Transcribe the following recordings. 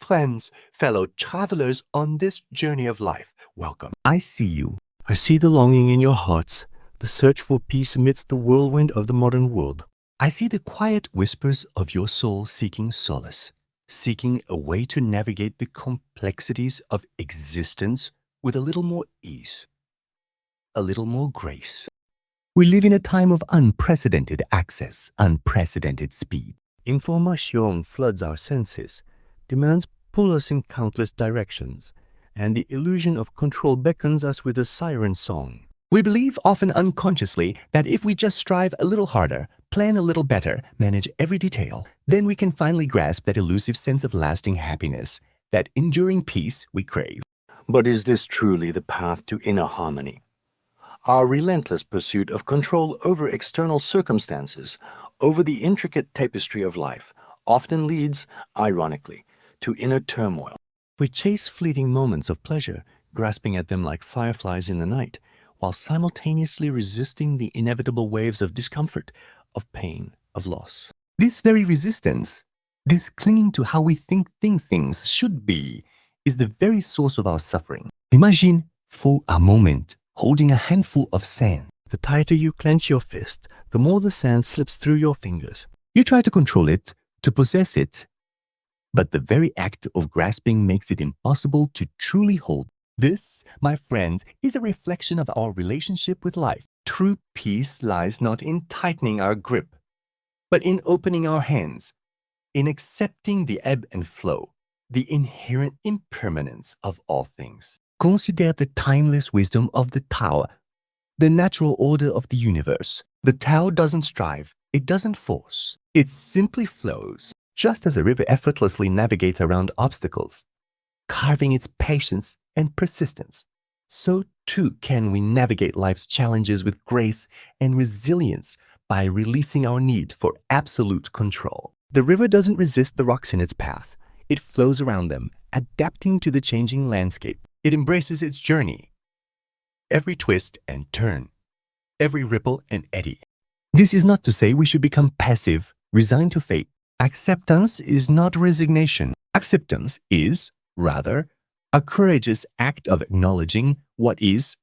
friends, fellow travelers on this journey of life. Welcome. I see you. I see the longing in your hearts, the search for peace amidst the whirlwind of the modern world. I see the quiet whispers of your soul seeking solace, seeking a way to navigate the complexities of existence with a little more ease, a little more grace. We live in a time of unprecedented access, unprecedented speed. Information floods our senses, demands pull us in countless directions, and the illusion of control beckons us with a siren song. We believe often unconsciously that if we just strive a little harder, plan a little better, manage every detail, then we can finally grasp that elusive sense of lasting happiness, that enduring peace we crave. But is this truly the path to inner harmony? Our relentless pursuit of control over external circumstances, over the intricate tapestry of life, often leads, ironically, to inner turmoil. We chase fleeting moments of pleasure, grasping at them like fireflies in the night, while simultaneously resisting the inevitable waves of discomfort, of pain, of loss. This very resistance, this clinging to how we think things should be, is the very source of our suffering. Imagine, for a moment, holding a handful of sand. The tighter you clench your fist, the more the sand slips through your fingers. You try to control it, to possess it, but the very act of grasping makes it impossible to truly hold. This, my friends, is a reflection of our relationship with life. True peace lies not in tightening our grip, but in opening our hands, in accepting the ebb and flow, the inherent impermanence of all things. Consider the timeless wisdom of the Tao, the natural order of the universe. The Tao doesn't strive, it doesn't force, it simply flows. Just as a river effortlessly navigates around obstacles, carving its patience and persistence, so too can we navigate life's challenges with grace and resilience by releasing our need for absolute control. The river doesn't resist the rocks in its path. It flows around them, adapting to the changing landscape. It embraces its journey, every twist and turn, every ripple and eddy. This is not to say we should become passive, resigned to fate. Acceptance is not resignation. Acceptance is, rather, a courageous act of acknowledging what is,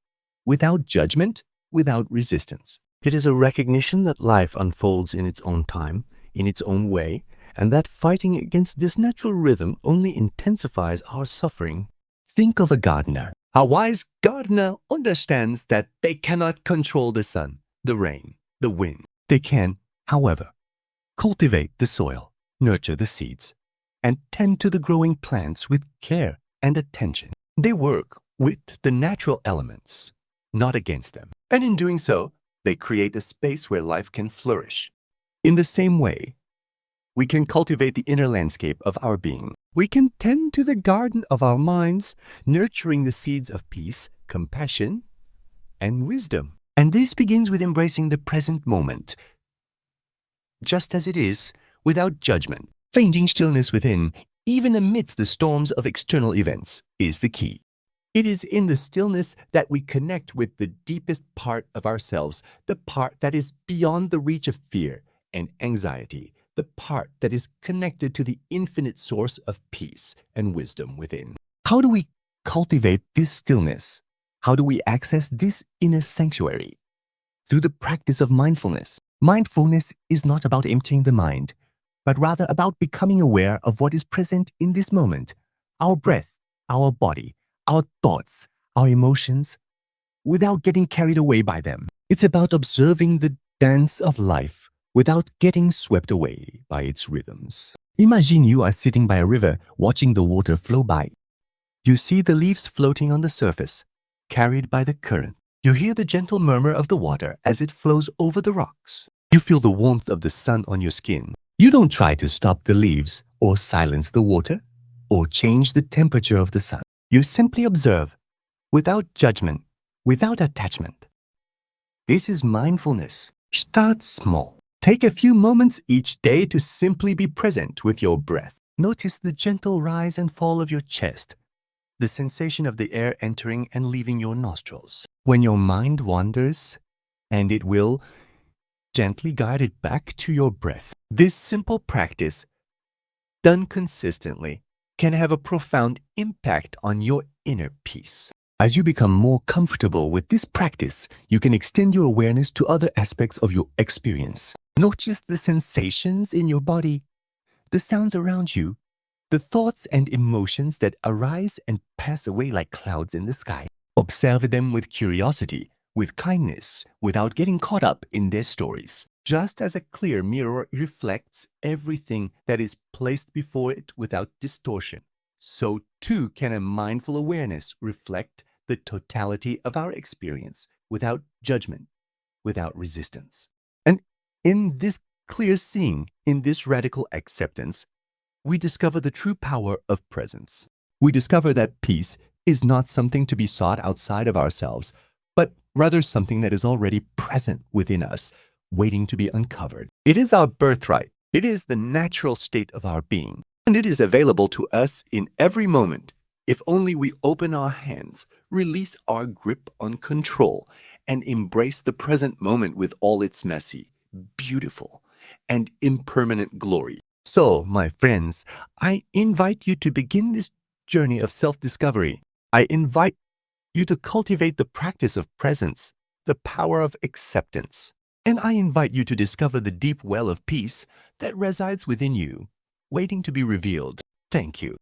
without judgment, without resistance. It is a recognition that life unfolds in its own time, in its own way, and that fighting against this natural rhythm only intensifies our suffering. Think of a gardener. A wise gardener understands that they cannot control the sun, the rain, the wind. They can, however, cultivate the soil, nurture the seeds, and tend to the growing plants with care and attention. They work with the natural elements, not against them. And in doing so, they create a space where life can flourish. In the same way, we can cultivate the inner landscape of our being. We can tend to the garden of our minds, nurturing the seeds of peace, compassion, and wisdom. And this begins with embracing the present moment, just as it is, without judgment. Finding stillness within, even amidst the storms of external events, is the key. It is in the stillness that we connect with the deepest part of ourselves, the part that is beyond the reach of fear and anxiety, the part that is connected to the infinite source of peace and wisdom within. How do we cultivate this stillness? How do we access this inner sanctuary? Through the practice of mindfulness. Mindfulness is not about emptying the mind, but rather about becoming aware of what is present in this moment, our breath, our body, our thoughts, our emotions, without getting carried away by them. It's about observing the dance of life without getting swept away by its rhythms. Imagine you are sitting by a river watching the water flow by. You see the leaves floating on the surface, carried by the current. You hear the gentle murmur of the water as it flows over the rocks. You feel the warmth of the sun on your skin. You don't try to stop the leaves or silence the water or change the temperature of the sun. You simply observe, without judgment, without attachment. This is mindfulness. Start small. Take a few moments each day to simply be present with your breath. Notice the gentle rise and fall of your chest, the sensation of the air entering and leaving your nostrils. When your mind wanders, and it will, gently guide it back to your breath. This simple practice, done consistently, can have a profound impact on your inner peace. As you become more comfortable with this practice, you can extend your awareness to other aspects of your experience. Not just the sensations in your body, the sounds around you, the thoughts and emotions that arise and pass away like clouds in the sky. Observe them with curiosity, with kindness, without getting caught up in their stories. Just as a clear mirror reflects everything that is placed before it without distortion, so too can a mindful awareness reflect the totality of our experience without judgment, without resistance. And in this clear seeing, in this radical acceptance, we discover the true power of presence. We discover that peace is not something to be sought outside of ourselves, but rather something that is already present within us, waiting to be uncovered. It is our birthright. It is the natural state of our being, and it is available to us in every moment if only we open our hands, release our grip on control, and embrace the present moment with all its messy, beautiful, and impermanent glory. So, my friends, I invite you to begin this journey of self-discovery. I invite you to cultivate the practice of presence, the power of acceptance. And I invite you to discover the deep well of peace that resides within you, waiting to be revealed. Thank you.